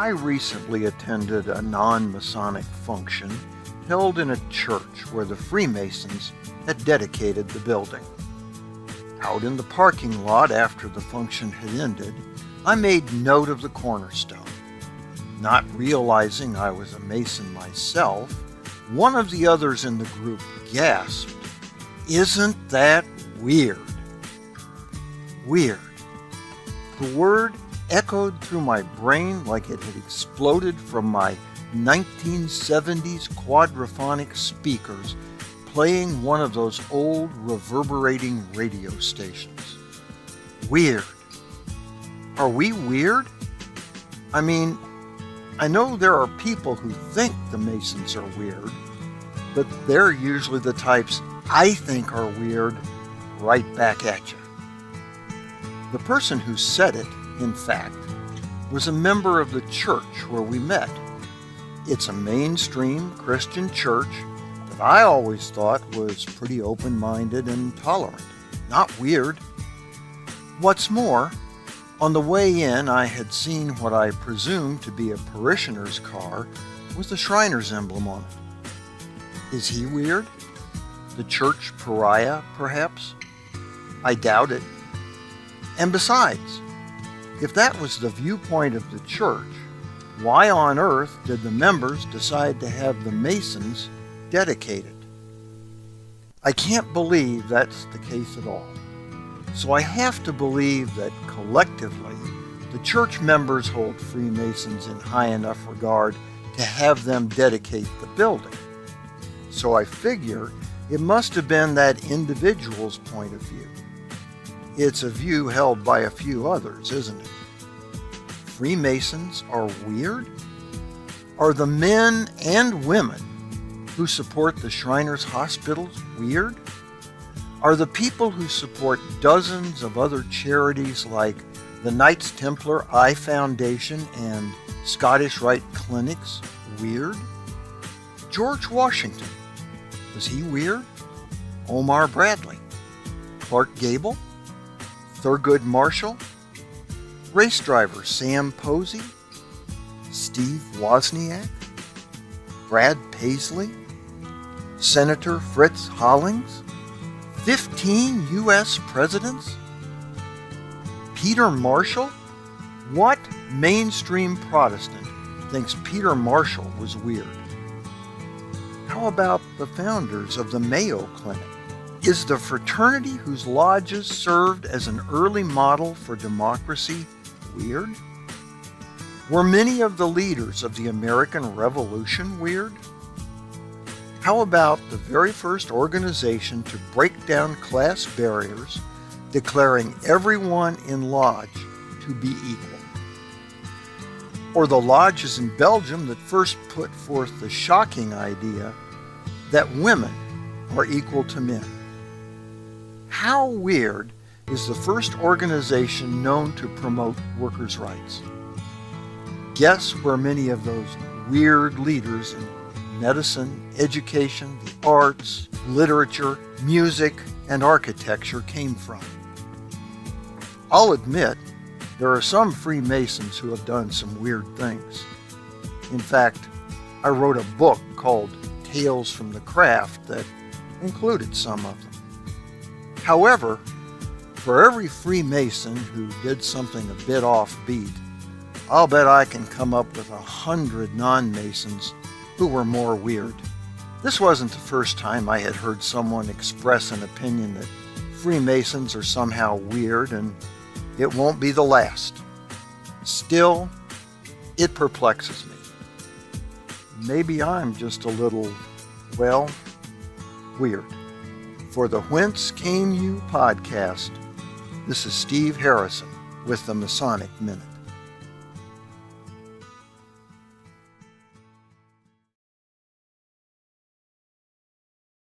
I recently attended a non-Masonic function held in a church where the Freemasons had dedicated the building. Out in the parking lot after the function had ended, I made note of the cornerstone. Not realizing I was a Mason myself, one of the others in the group gasped, "Isn't that weird?" Weird. The word echoed through my brain like it had exploded from my 1970s quadraphonic speakers playing one of those old reverberating radio stations. Weird. Are we weird? I mean, I know there are people who think the Masons are weird, but they're usually the types I think are weird right back at you. The person who said it, in fact, was a member of the church where we met. It's a mainstream Christian church that I always thought was pretty open-minded and tolerant, not weird. What's more, on the way in I had seen what I presumed to be a parishioner's car with the Shriner's emblem on it. Is he weird? The church pariah, perhaps? I doubt it. And besides, if that was the viewpoint of the church, why on earth did the members decide to have the Masons dedicated? I can't believe that's the case at all. So I have to believe that collectively, the church members hold Freemasons in high enough regard to have them dedicate the building. So I figure it must have been that individual's point of view. It's a view held by a few others, isn't it? Freemasons are weird? Are the men and women who support the Shriners Hospitals weird? Are the people who support dozens of other charities like the Knights Templar Eye Foundation and Scottish Rite Clinics weird? George Washington, was he weird? Omar Bradley, Clark Gable, Thurgood Marshall, race driver Sam Posey, Steve Wozniak, Brad Paisley, Senator Fritz Hollings, 15 U.S. presidents? Peter Marshall? What mainstream Protestant thinks Peter Marshall was weird? How about the founders of the Mayo Clinic? Is the fraternity whose lodges served as an early model for democracy weird? Were many of the leaders of the American Revolution weird? How about the very first organization to break down class barriers, declaring everyone in lodge to be equal? Or the lodges in Belgium that first put forth the shocking idea that women are equal to men? How weird is the first organization known to promote workers' rights? Guess where many of those weird leaders in medicine, education, the arts, literature, music, and architecture came from? I'll admit, there are some Freemasons who have done some weird things. In fact, I wrote a book called Tales from the Craft that included some of them. However, for every Freemason who did something a bit offbeat, I'll bet I can come up with 100 non-Masons who were more weird. This wasn't the first time I had heard someone express an opinion that Freemasons are somehow weird, and it won't be the last. Still, it perplexes me. Maybe I'm just a little, well, weird. For the Whence Came You podcast, this is Steve Harrison with the Masonic Minute.